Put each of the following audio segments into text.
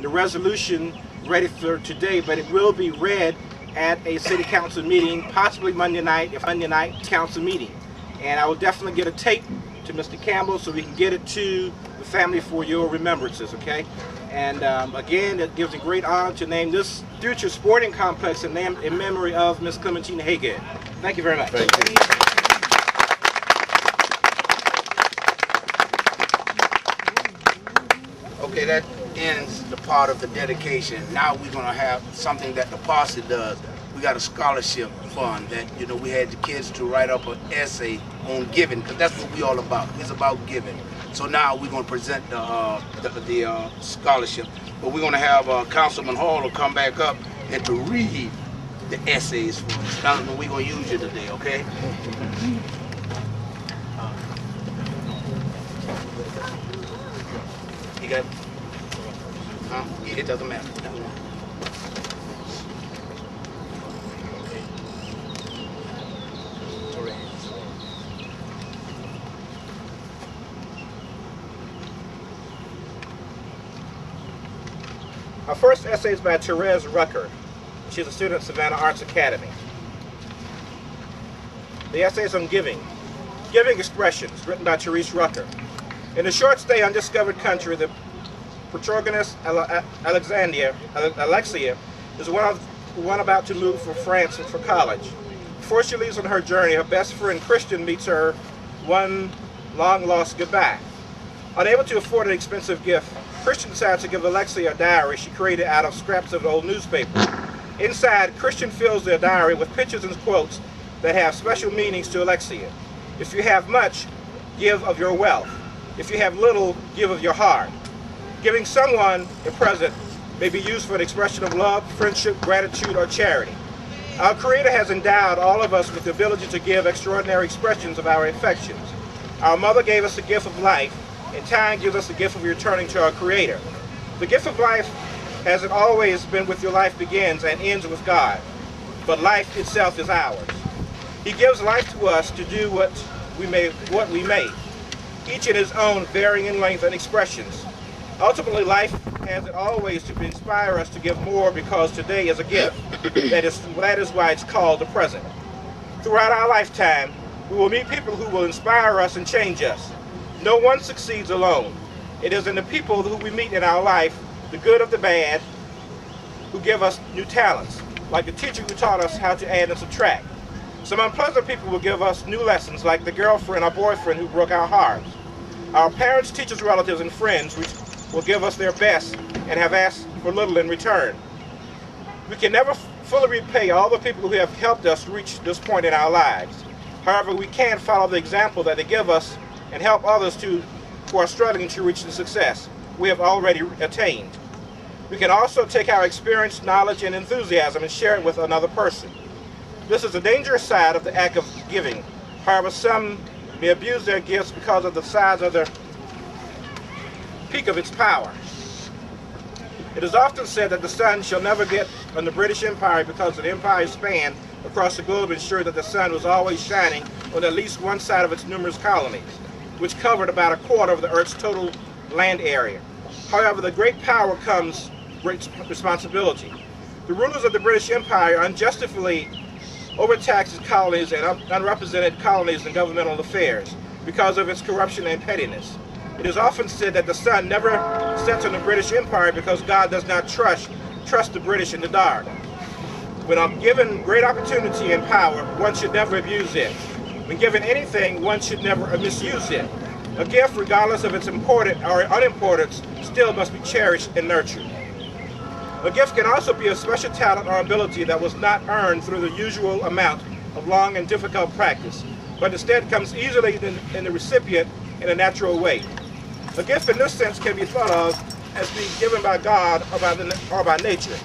the resolution ready for today, but it will be read at a city council meeting, possibly Monday night, if Monday night council meeting. And I will definitely get a tape to Mr. Campbell so we can get it to the family for your remembrances, okay? And again, it gives a great honor to name this future sporting complex in memory of Miss Clementine Dedication. Thank you very much. Thank you. Okay, that ends the part of the dedication. Now we're going to have something that the posse does. We got a scholarship fund that, you know, we had the kids to write up an essay on giving, because that's what we all about. It's about giving. So now we're going to present the scholarship. But we're going to have Councilman Hall to come back up and to read the essays for us. Councilman, we're going to use you today, okay? You got it? Huh? It doesn't matter. Our first essay is by Therese Rucker. She's a student at Savannah Arts Academy. The essay is on giving. Giving Expressions, written by Therese Rucker. In a short stay in undiscovered country, the protagonist Alexia is one about to move for France for college. Before she leaves on her journey, her best friend Christian meets her one long-lost goodbye. Unable to afford an expensive gift, Christian decides to give Alexia a diary she created out of scraps of old newspaper. Inside, Christian fills their diary with pictures and quotes that have special meanings to Alexia. If you have much, give of your wealth. If you have little, give of your heart. Giving someone a present may be used for an expression of love, friendship, gratitude, or charity. Our Creator has endowed all of us with the ability to give extraordinary expressions of our affections. Our mother gave us the gift of life, and time gives us the gift of returning to our Creator. The gift of life, as it always been with your life, begins and ends with God, but life itself is ours. He gives life to us to do what we may, each in his own, varying in length and expressions. Ultimately, life has it always to inspire us to give more, because today is a gift. That is why it's called the present. Throughout our lifetime, we will meet people who will inspire us and change us. No one succeeds alone. It is in the people who we meet in our life, the good of the bad, who give us new talents, like the teacher who taught us how to add and subtract. Some unpleasant people will give us new lessons, like the girlfriend or boyfriend who broke our hearts. Our parents, teachers, relatives, and friends will give us their best and have asked for little in return. We can never fully repay all the people who have helped us reach this point in our lives. However, we can follow the example that they give us and help others who are struggling to reach the success we have already attained. We can also take our experience, knowledge, and enthusiasm and share it with another person. This is a dangerous side of the act of giving. However, some may abuse their gifts because of the size of their peak of its power. It is often said that the sun shall never get on the British Empire, because the empire's span across the globe ensured that the sun was always shining on at least one side of its numerous colonies, which covered about a quarter of the Earth's total land area. However, the great power comes great responsibility. The rulers of the British Empire unjustifiably overtaxed its colonies and unrepresented colonies in governmental affairs because of its corruption and pettiness. It is often said that the sun never sets on the British Empire because God does not trust the British in the dark. When given great opportunity and power, one should never abuse it. When given anything, one should never misuse it. A gift, regardless of its importance or unimportance, still must be cherished and nurtured. A gift can also be a special talent or ability that was not earned through the usual amount of long and difficult practice, but instead comes easily in the recipient in a natural way. A gift in this sense can be thought of as being given by God or by nature.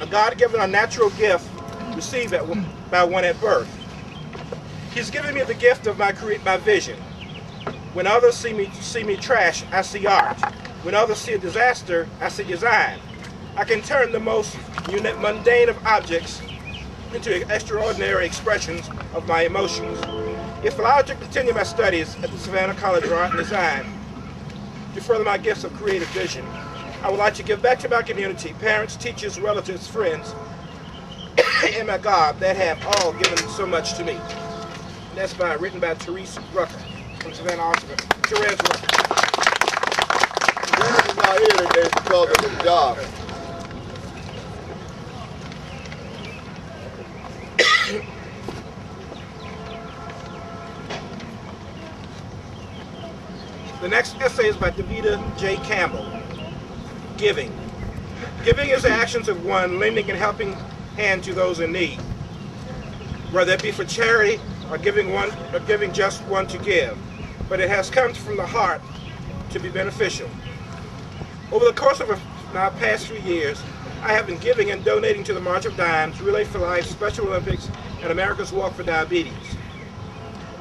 A God-given or natural gift received by one at birth. He's given me the gift of my vision. When others see me trash, I see art. When others see a disaster, I see design. I can turn the most mundane of objects into extraordinary expressions of my emotions. If allowed to continue my studies at the Savannah College of Art and Design to further my gifts of creative vision, I would like to give back to my community, parents, teachers, relatives, friends, and my God that have all given so much to me. And that's written by Therese Rucker from Savannah, Arkansas. Therese Rucker. Dennis is not here today because of his job. The next essay is by Davida J. Campbell. Giving. Giving is the actions of one lending and helping hand to those in need, whether it be for charity or giving just one to give. But it has come from the heart to be beneficial. Over the course of my past few years, I have been giving and donating to the March of Dimes, Relay for Life, Special Olympics, and America's Walk for Diabetes.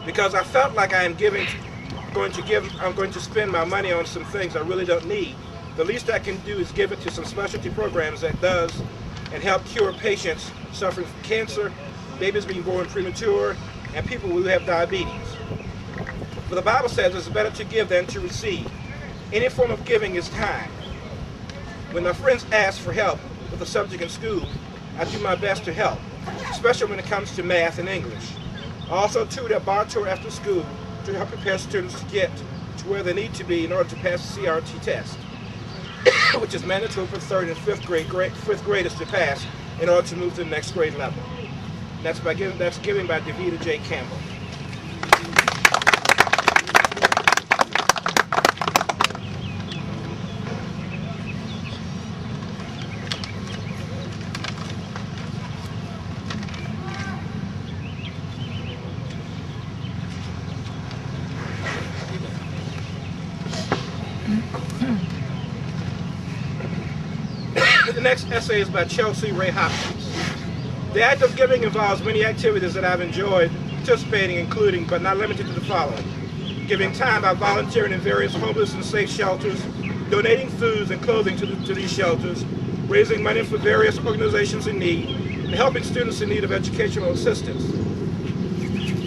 Because I felt like I'm going to spend my money on some things I really don't need. The least I can do is give it to some specialty programs that does and help cure patients suffering from cancer, babies being born premature, and people who have diabetes. For the Bible says it's better to give than to receive. Any form of giving is time. When my friends ask for help with a subject in school, I do my best to help, especially when it comes to math and English. I also tutor at Bar Tour after school to help prepare students to get to where they need to be in order to pass the CRT test, which is mandatory for 3rd and 5th graders to pass in order to move to the next grade level. That's giving by Davida J. Campbell. The next essay is by Chelsea Ray Hopkins. The act of giving involves many activities that I've enjoyed participating, including, but not limited to the following: giving time by volunteering in various homeless and safe shelters, donating foods and clothing to these shelters, raising money for various organizations in need, and helping students in need of educational assistance.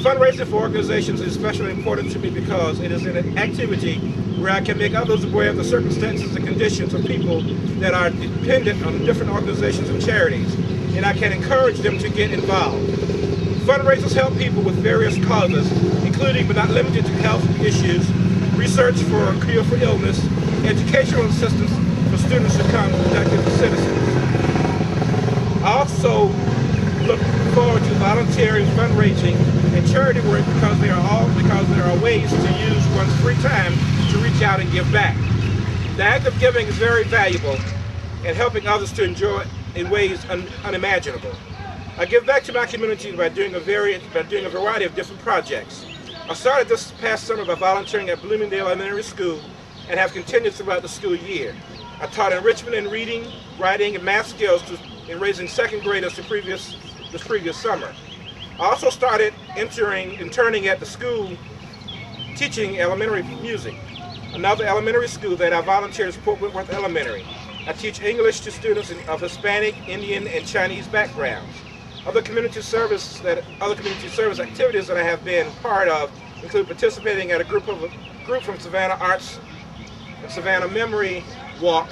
Fundraising for organizations is especially important to me because it is an activity where I can make others aware of the circumstances and conditions of people that are dependent on different organizations and charities, and I can encourage them to get involved. Fundraisers help people with various causes, including but not limited to health issues, research for a cure for illness, educational assistance for students to become productive citizens. I also look forward to volunteering, fundraising, and charity work because there are ways to use one's free time to reach out and give back. The act of giving is very valuable and helping others to enjoy in ways unimaginable. I give back to my community by doing a variety of different projects. I started this past summer by volunteering at Bloomingdale Elementary School and have continued throughout the school year. I taught enrichment in reading, writing, and math skills in raising 2nd graders this previous summer. I also started interning at the school teaching elementary music. Another elementary school that I volunteered is Port Whitworth Elementary. I teach English to students of Hispanic, Indian, and Chinese backgrounds. Other community service activities that I have been part of include participating at a group from Savannah Arts and Savannah Memory Walk,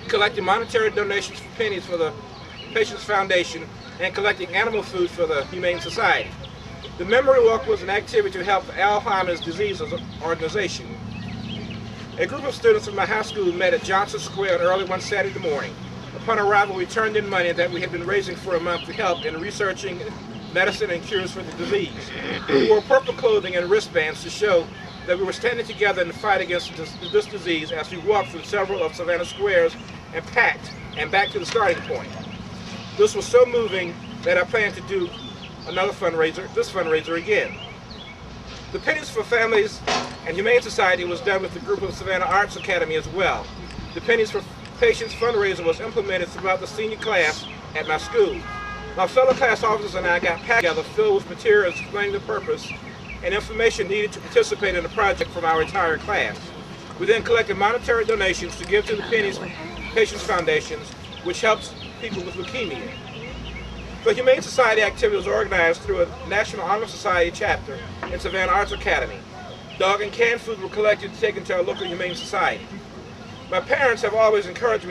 collecting monetary donations for pennies for the Patients Foundation, and collecting animal food for the Humane Society. The Memory Walk was an activity to help the Alzheimer's Disease Organization. A group of students from my high school met at Johnson Square early one Saturday morning. Upon arrival, we turned in money that we had been raising for a month to help in researching medicine and cures for the disease. We wore purple clothing and wristbands to show that we were standing together in the fight against this disease as we walked through several of Savannah squares and packed and back to the starting point. This was so moving that I plan to do this fundraiser again. The Pennies for Families and Humane Society was done with the group of Savannah Arts Academy as well. The Pennies for Patients fundraiser was implemented throughout the senior class at my school. My fellow class officers and I got packed together filled with materials explaining the purpose and information needed to participate in the project from our entire class. We then collected monetary donations to give to the Pennies Patients Foundations, which helps people with leukemia. The Humane Society activity was organized through a National Honor Society chapter in Savannah Arts Academy. Dog and canned food were collected and taken to our local Humane Society. My parents have always encouraged me